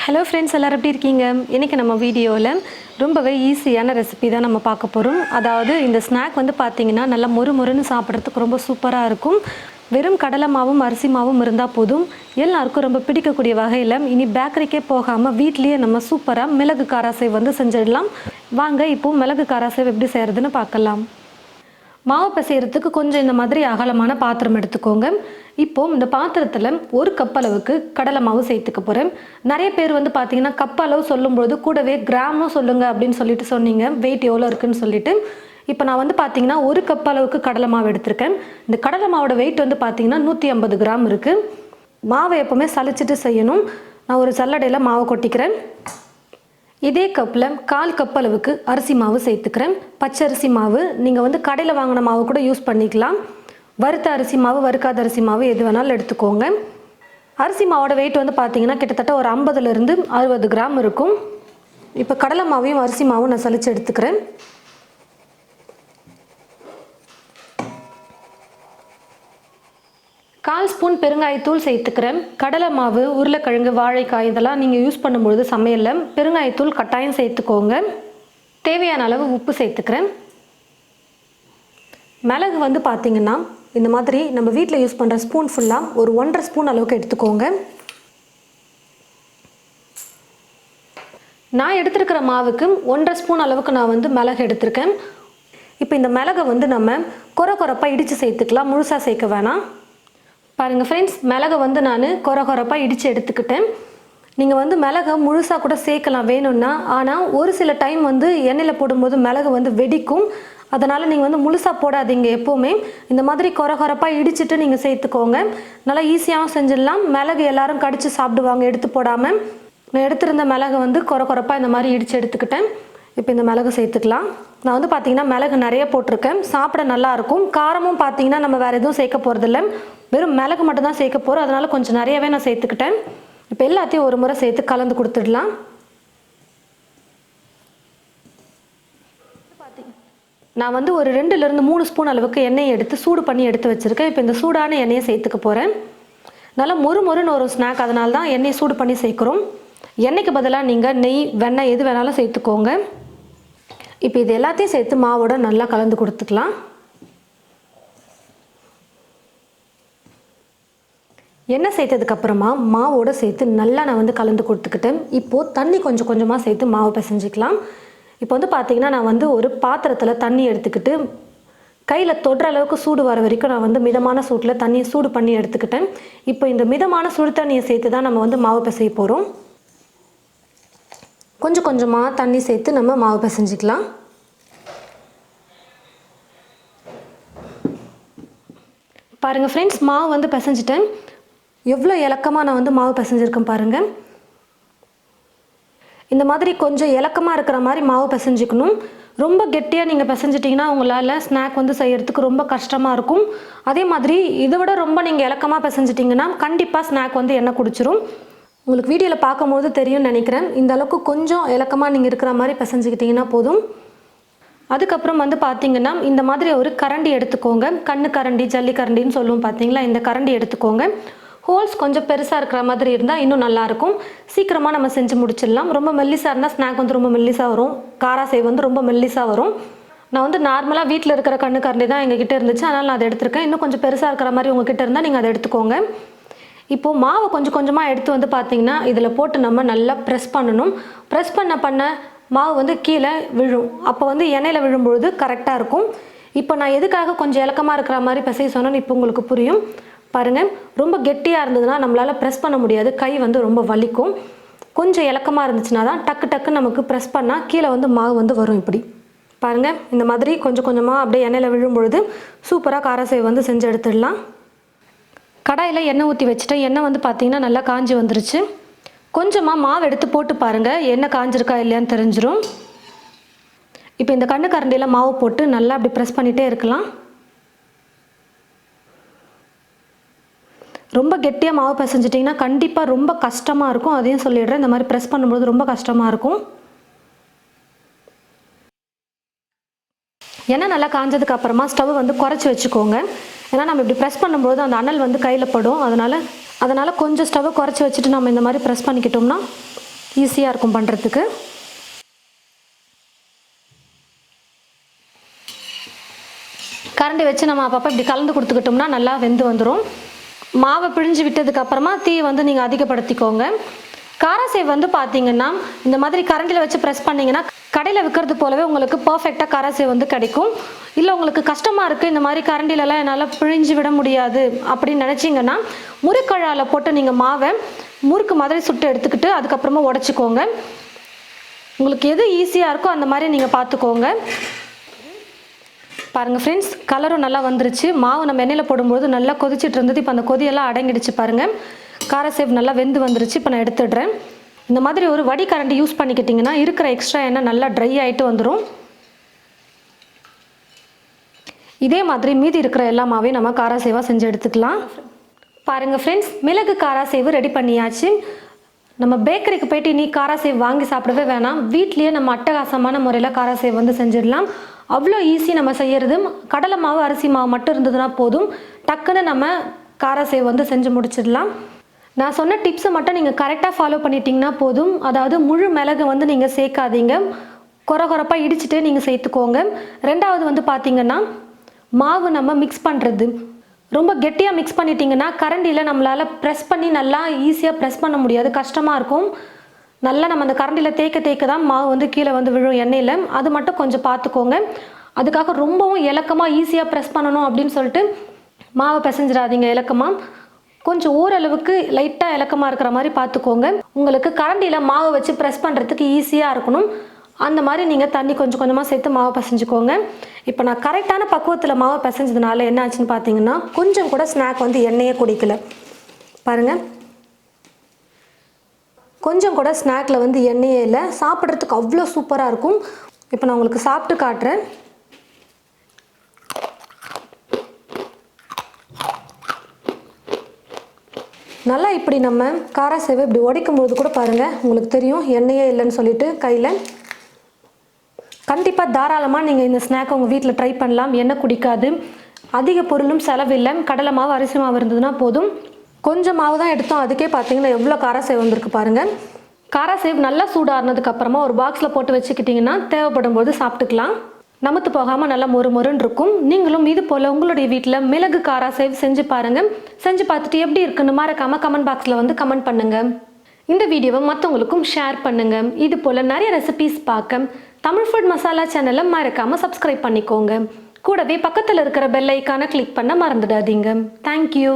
Hello friends, எல்லோரும் எப்படி இருக்கீங்க? இன்றைக்கி நம்ம வீடியோவில் ரொம்பவே ஈஸியான ரெசிபி தான் நம்ம பார்க்க போகிறோம். அதாவது இந்த ஸ்நாக் வந்து பார்த்திங்கன்னா நல்லா மொறுன்னு சாப்பிட்றதுக்கு ரொம்ப சூப்பராக இருக்கும். வெறும் கடலை மாவும் அரிசி மாவும் இருந்தால் போதும், எல்லாருக்கும் ரொம்ப பிடிக்கக்கூடிய வகையில் இனி பேக்கரிக்கே போகாமல் வீட்லேயே நம்ம சூப்பராக மிளகு காராசேவ் வந்து செஞ்சிடலாம். வாங்க இப்போது மிளகு காராசேவ் எப்படி செய்கிறதுன்னு பார்க்கலாம். மாவு பிசைகிறதுக்கு கொஞ்சம் இந்த மாதிரி அகலமான பாத்திரம் எடுத்துக்கோங்க. இப்போது இந்த பாத்திரத்தில் ஒரு கப் அளவுக்கு கடலை மாவு சேர்த்துக்க போகிறேன். நிறைய பேர் வந்து பார்த்தீங்கன்னா கப் அளவு சொல்லும்போது கூடவே கிராமும் சொல்லுங்கள் அப்படின்னு சொல்லிட்டு சொன்னீங்க, வெயிட் எவ்வளோ இருக்குதுன்னு சொல்லிட்டு. இப்போ நான் வந்து பார்த்தீங்கன்னா ஒரு கப் அளவுக்கு கடலை மாவு எடுத்திருக்கேன். இந்த கடலை மாவோட வெயிட் வந்து பார்த்தீங்கன்னா 150 கிராம் இருக்குது. மாவை எப்போவுமே சலிச்சிட்டு செய்யணும். நான் ஒரு சல்லடையில் மாவை கொட்டிக்கிறேன். இதே கப்பில் 1/4 கப் அளவுக்கு அரிசி மாவு சேர்த்துக்கிறேன். பச்சரிசி மாவு, நீங்கள் வந்து கடையில் வாங்கின மாவு கூட யூஸ் பண்ணிக்கலாம். வறுத்த அரிசி மாவு, வறுக்காத அரிசி மாவு எது வேணாலும் எடுத்துக்கோங்க. அரிசி மாவோட வெயிட் வந்து பார்த்திங்கன்னா கிட்டத்தட்ட ஒரு 50லேருந்து 60 கிராம் இருக்கும். இப்போ கடலை மாவையும் அரிசி மாவும் நான் சலிச்சு எடுத்துக்கிறேன். கால் ஸ்பூன் பெருங்காயத்தூள் சேர்த்துக்கிறேன். கடலை மாவு, உருளைக்கிழங்கு, வாழைக்காய் இதெல்லாம் நீங்கள் யூஸ் பண்ணும்பொழுது சமையலில் பெருங்காயத்தூள் கட்டாயம் சேர்த்துக்கோங்க. தேவையான அளவு உப்பு சேர்த்துக்கிறேன். மிளகு வந்து பார்த்திங்கன்னா இந்த மாதிரி நம்ம வீட்டில் யூஸ் பண்ணுற ஸ்பூன் ஃபுல்லாக ஒரு 1.5 ஸ்பூன் அளவுக்கு எடுத்துக்கோங்க. நான் எடுத்துருக்கிற மாவுக்கு 1.5 ஸ்பூன் அளவுக்கு நான் வந்து மிளகு எடுத்திருக்கேன். இப்போ இந்த மிளகை வந்து நம்ம கொரப்பாக இடித்து சேர்த்துக்கலாம், முழுசாக சேர்க்க வேணாம். பாருங்கள் ஃப்ரெண்ட்ஸ், மிளகை வந்து நான் கொரப்பாக இடித்து எடுத்துக்கிட்டேன். நீங்கள் வந்து மிளகை முழுசாக கூட சேர்க்கலாம் வேணும்னா. ஆனால் ஒரு சில டைம் வந்து எண்ணெயில் போடும்போது மிளகு வந்து வெடிக்கும். அதனால் நீங்கள் வந்து முழுசாக போடாதீங்க. எப்போவுமே இந்த மாதிரி கொரப்பாக இடிச்சிட்டு நீங்கள் சேர்த்துக்கோங்க. நல்லா ஈஸியாகவும் செஞ்சிடலாம். மிளகு எல்லோரும் கடித்து சாப்பிடுவாங்க எடுத்து போடாமல். நான் எடுத்திருந்த மிளகு வந்து கொரப்பாக இந்த மாதிரி இடித்து எடுத்துக்கிட்டேன். இப்போ இந்த மிளகு சேர்த்துக்கலாம். நான் வந்து பார்த்திங்கன்னா மிளகு நிறைய போட்டிருக்கேன். சாப்பிட நல்லாயிருக்கும். காரமும் பார்த்திங்கன்னா நம்ம வேறு எதுவும் சேர்க்க போகிறதில்ல, வெறும் மிளகு மட்டும் தான் சேர்க்க போகிறோம். அதனால் கொஞ்சம் நிறையவே நான் சேர்த்துக்கிட்டேன். இப்போ எல்லாத்தையும் ஒரு முறை சேர்த்து கலந்து கொடுத்துடலாம். நான் வந்து ஒரு 2லேருந்து 3 ஸ்பூன் அளவுக்கு எண்ணெயை எடுத்து சூடு பண்ணி எடுத்து வச்சுருக்கேன். இப்போ இந்த சூடான எண்ணெயை சேர்த்துக்க போகிறேன். நல்லா மொறுன்னு ஒரு ஸ்நாக், அதனால தான் எண்ணெயை சூடு பண்ணி சேர்க்குறோம். எண்ணெய்க்கு பதிலாக நீங்கள் நெய், வெண்ணெய் எது வேணாலும் சேர்த்துக்கோங்க. இப்போ இது எல்லாத்தையும் சேர்த்து மாவோட நல்லா கலந்து கொடுத்துக்கலாம். எண்ணெய் சேர்த்ததுக்கப்புறமா மாவோடு சேர்த்து நல்லா நான் வந்து கலந்து கொடுத்துக்கிட்டேன். இப்போது தண்ணி கொஞ்சம் கொஞ்சமாக சேர்த்து மாவு பிசைஞ்சிக்கலாம். இப்போ வந்து பார்த்திங்கன்னா நான் வந்து ஒரு பாத்திரத்தில் தண்ணி எடுத்துக்கிட்டு கையில் தொடுற அளவுக்கு சூடு வர வரைக்கும் நான் வந்து மிதமான சூட்டில் தண்ணியை சூடு பண்ணி எடுத்துக்கிட்டேன். இப்போ இந்த மிதமான சுடு தண்ணியை சேர்த்து தான் நம்ம வந்து மாவு பிசைய போகிறோம். கொஞ்சம் கொஞ்சமாக தண்ணி சேர்த்து நம்ம மாவு பிசைஞ்சிக்கலாம். பாருங்கள் ஃப்ரெண்ட்ஸ், மாவு வந்து பிசைஞ்சிட்டேன். எவ்வளோ இலக்கமாக நான் வந்து மாவு பிசைஞ்சிருக்கேன் பாருங்கள். இந்த மாதிரி கொஞ்சம் இலக்கமாக இருக்கிற மாதிரி மாவு பிசைஞ்சிக்கணும். ரொம்ப கெட்டியாக நீங்கள் பிசைஞ்சிட்டிங்கன்னா உங்களால் ஸ்நாக் வந்து செய்கிறதுக்கு ரொம்ப கஷ்டமாக இருக்கும். அதே மாதிரி இதை விட ரொம்ப நீங்கள் இலக்கமாக பிசைஞ்சிட்டிங்கன்னா கண்டிப்பாக ஸ்நாக் வந்து எண்ணெய் குடிச்சிரும். உங்களுக்கு வீடியோவில் பார்க்கும்போது தெரியும்னு நினைக்கிறேன். இந்த அளவுக்கு கொஞ்சம் இலக்கமாக நீங்கள் இருக்கிற மாதிரி பிசைஞ்சிக்கிட்டிங்கன்னா போதும். அதுக்கப்புறம் வந்து பார்த்திங்கன்னா இந்த மாதிரி ஒரு கரண்டி எடுத்துக்கோங்க. கண்ணு கரண்டி, ஜல்லி கரண்டின்னு சொல்லுவோம் பார்த்தீங்களா, இந்த கரண்டி எடுத்துக்கோங்க. ஹோல்ஸ் கொஞ்சம் பெருசாக இருக்கிற மாதிரி இருந்தால் இன்னும் நல்லாயிருக்கும். சீக்கிரமாக நம்ம செஞ்சு முடிச்சிடலாம். ரொம்ப மெல்லிசாக இருந்தால் ஸ்நாக் வந்து ரொம்ப மெல்லிசாக வரும். காராசேவ் வந்து ரொம்ப மெல்லிசாக வரும். நான் வந்து நார்மலாக வீட்டில் இருக்கிற கண்ணு கரண்டி தான் எங்ககிட்ட இருந்துச்சு, அதனால் நான் அதை எடுத்திருக்கேன். இன்னும் கொஞ்சம் பெருசாக இருக்கிற மாதிரி உங்ககிட்ட இருந்தால் நீங்கள் அதை எடுத்துக்கோங்க. இப்போது மாவை கொஞ்சம் கொஞ்சமாக எடுத்து வந்து பார்த்திங்கன்னா இதில் போட்டு நம்ம நல்லா ப்ரெஸ் பண்ணணும். ப்ரெஸ் பண்ண மாவு வந்து கீழே விழும். அப்போ வந்து எண்ணெயில் விழும்பொழுது கரெக்டாக இருக்கும். இப்போ நான் எதுக்காக கொஞ்சம் இலக்கமாக இருக்கிற மாதிரி பிசைய சொன்னேன்னு இப்போ உங்களுக்கு புரியும். பாருங்கள், ரொம்ப கெட்டியாக இருந்ததுன்னா நம்மளால் ப்ரெஸ் பண்ண முடியாது, கை வந்து ரொம்ப வலிக்கும். கொஞ்சம் இலக்கமாக இருந்துச்சுன்னா தான் டக்கு நமக்கு ப்ரெஸ் பண்ணால் கீழே வந்து மாவு வந்து வரும். இப்படி பாருங்கள், இந்த மாதிரி கொஞ்சம் கொஞ்சமாக அப்படியே எண்ணெயில் விழும்பொழுது சூப்பராக காராசேவ் வந்து செஞ்சு எடுத்துடலாம். கடாயில் எண்ணெய் ஊற்றி வச்சுட்டேன். எண்ணெய் வந்து பார்த்திங்கன்னா நல்லா காஞ்சி வந்துருச்சு. கொஞ்சமாக மாவு எடுத்து போட்டு பாருங்கள், எண்ணெய் காஞ்சிருக்கா இல்லையான்னு தெரிஞ்சிடும். இப்போ இந்த கண்ணு கரண்டியில் மாவு போட்டு நல்லா அப்படி ப்ரெஸ் பண்ணிகிட்டே இருக்கலாம். ரொம்ப கெட்டியாக மாவு பிசைஞ்சிட்டிங்கன்னா கண்டிப்பாக ரொம்ப கஷ்டமாக இருக்கும். அதையும் சொல்லிடுறேன், இந்த மாதிரி ப்ரெஸ் பண்ணும்போது ரொம்ப கஷ்டமாக இருக்கும். எண்ணெய் நல்லா காஞ்சதுக்கு அப்புறமா ஸ்டவ் வந்து குறைச்சி வச்சுக்கோங்க. ஏன்னா நம்ம இப்படி ப்ரெஸ் பண்ணும்போது அந்த அனல் வந்து கையில் படும். அதனால் கொஞ்சம் ஸ்டவ்வை குறைச்சி வச்சுட்டு நம்ம இந்த மாதிரி ப்ரெஸ் பண்ணிக்கிட்டோம்னா ஈஸியாக இருக்கும் பண்ணுறதுக்கு. கரண்டி வச்சு நம்ம அப்பப்போ இப்படி கலந்து கொடுத்துக்கிட்டோம்னா நல்லா வெந்து வந்துடும். மாவை பிழிஞ்சு விட்டதுக்கப்புறமா தீ வந்து நீங்கள் அதிகப்படுத்திக்கோங்க. காராசேவ் வந்து பார்த்தீங்கன்னா இந்த மாதிரி கரண்டியில் வச்சு ப்ரெஸ் பண்ணிங்கன்னா கடையில் விற்கிறது போலவே உங்களுக்கு பர்ஃபெக்டாக காராசேவ் வந்து கிடைக்கும். இல்லை உங்களுக்கு கஷ்டமாக இருக்குது, இந்த மாதிரி கரண்டிலலாம் என்னால் பிழிஞ்சு விட முடியாது அப்படின்னு நினச்சிங்கன்னா முறுக்கழாவில் போட்டு நீங்கள் மாவை முறுக்கு மாதிரி சுட்டு எடுத்துக்கிட்டு அதுக்கப்புறமா உடச்சிக்கோங்க. உங்களுக்கு எது ஈஸியாக இருக்கோ அந்த மாதிரி நீங்கள் பார்த்துக்கோங்க. பாருங்கள் ஃப்ரெண்ட்ஸ், கலரும் நல்லா வந்துருச்சு. மாவு நம்ம எண்ணெயில் போடும்போது நல்லா கொதிச்சிட்டு இருந்தது. இப்போ அந்த கொதியெல்லாம் அடங்கிடுச்சு பாருங்கள். காராசேவ் நல்லா வெந்து வந்துருச்சு. இப்போ நான் எடுத்துடுறேன். இந்த மாதிரி ஒரு வடி கரண்டி யூஸ் பண்ணிக்கிட்டிங்கன்னா இருக்கிற எக்ஸ்ட்ரா எண்ணெய் நல்லா ட்ரை ஆகிட்டு வந்துடும். இதே மாதிரி மீதி இருக்கிற எல்லா மாவையும் நம்ம காராசேவாக செஞ்சு எடுத்துக்கலாம். பாருங்கள் ஃப்ரெண்ட்ஸ், மிளகு காராசேவு ரெடி பண்ணியாச்சு. நம்ம பேக்கரிக்கு போய்ட்டு இனி காராசேவ் வாங்கி சாப்பிடவே வேணாம். வீட்லேயே நம்ம அட்டகாசமான முறையில் காராசேவ் வந்து செஞ்சிடலாம். அவ்வளோ ஈஸி நம்ம செய்கிறது. கடலை மாவு அரிசி மாவு மட்டும் இருந்ததுன்னா போதும், டக்குன்னு நம்ம காராசேவ் வந்து செஞ்சு முடிச்சிடலாம். நான் சொன்ன டிப்ஸை மட்டும் நீங்கள் கரெக்டாக ஃபாலோ பண்ணிட்டீங்கன்னா போதும். அதாவது முழு மிளகு வந்து நீங்கள் சேர்க்காதீங்க, கொரகொரப்பாக இடிச்சுட்டு நீங்கள் சேர்த்துக்கோங்க. ரெண்டாவது வந்து பார்த்திங்கன்னா மாவு நம்ம மிக்ஸ் பண்ணுறது ரொம்ப கெட்டியாக மிக்ஸ் பண்ணிட்டீங்கன்னா கரண்டியில் நம்மளால் ப்ரெஸ் பண்ணி நல்லா ஈஸியாக ப்ரெஸ் பண்ண முடியாது, கஷ்டமாக இருக்கும். நல்லா நம்ம அந்த கரண்டியில் தேய்க்க தான் மாவு வந்து கீழே வந்து விழும் எண்ணெயில். அது மட்டும் கொஞ்சம் பார்த்துக்கோங்க. அதுக்காக ரொம்பவும் இலக்கமாக ஈஸியாக ப்ரெஸ் பண்ணணும் அப்படின்னு சொல்லிட்டு மாவை பிசைஞ்சிடாதீங்க. இலக்கமாக கொஞ்சம் ஓரளவுக்கு லைட்டாக இலக்கமாக இருக்கிற மாதிரி பார்த்துக்கோங்க. உங்களுக்கு கரண்டியில் மாவு வச்சு ப்ரெஸ் பண்ணுறதுக்கு ஈஸியாக இருக்கணும். அந்த மாதிரி நீங்கள் தண்ணி கொஞ்சம் கொஞ்சமாக சேர்த்து மாவை பிசைஞ்சுக்கோங்க. இப்போ நான் கரெக்டான பக்குவத்தில் மாவை பிசைஞ்சதுனால என்ன ஆச்சுன்னு பார்த்தீங்கன்னா கொஞ்சம் கூட ஸ்நாக் வந்து எண்ணெயே குடிக்கல. பாருங்கள், கொஞ்சம் கூட ஸ்நாக்கில் வந்து எண்ணெயே இல்லை. சாப்பிட்றதுக்கு அவ்வளோ சூப்பராக இருக்கும். இப்போ நான் உங்களுக்கு சாப்பிட்டு காட்டுறேன். நல்லா இப்படி நம்ம காராசேவை இப்படி உடைக்கும் பொழுது கூட பாருங்கள் உங்களுக்கு தெரியும் எண்ணெயே இல்லைன்னு சொல்லிட்டு கையில். கண்டிப்பாக தாராளமாக நீங்கள் இந்த ஸ்நாக்கை உங்கள் வீட்டில் ட்ரை பண்ணலாம். எண்ணெய் குடிக்காது, அதிக பொருளும் செலவில்லை. கடலை மாவு அரிசி மாவு இருந்ததுன்னா போதும். கொஞ்சம் மாவு தான் எடுத்தோம், அதுக்கே பார்த்தீங்கன்னா எவ்வளோ காராசேவ் வந்திருக்கு பாருங்கள். காராசேவ் நல்லா சூடாறினதுக்கப்புறமா ஒரு பாக்ஸில் போட்டு வச்சுக்கிட்டிங்கன்னா தேவைப்படும் போது சாப்பிட்டுக்கலாம். நமத்து போகாமல் நல்லா மொறுன்னு இருக்கும். நீங்களும் இது போல் உங்களுடைய வீட்டில் மிளகு காராசேவ் செஞ்சு பாருங்கள். செஞ்சு பார்த்துட்டு எப்படி இருக்குன்னு மறக்காமல் கமெண்ட் பாக்ஸில் வந்து கமெண்ட் பண்ணுங்கள். இந்த வீடியோவை மற்றவங்களுக்கும் ஷேர் பண்ணுங்கள். இது போல் நிறைய ரெசிபீஸ் பார்க்க தமிழ் ஃபுட் மசாலா சேனலை மறக்காமல் சப்ஸ்கிரைப் பண்ணிக்கோங்க. கூடவே பக்கத்தில் இருக்கிற பெல் ஐக்கானை கிளிக் பண்ண மறந்துடாதீங்க. தேங்க்யூ.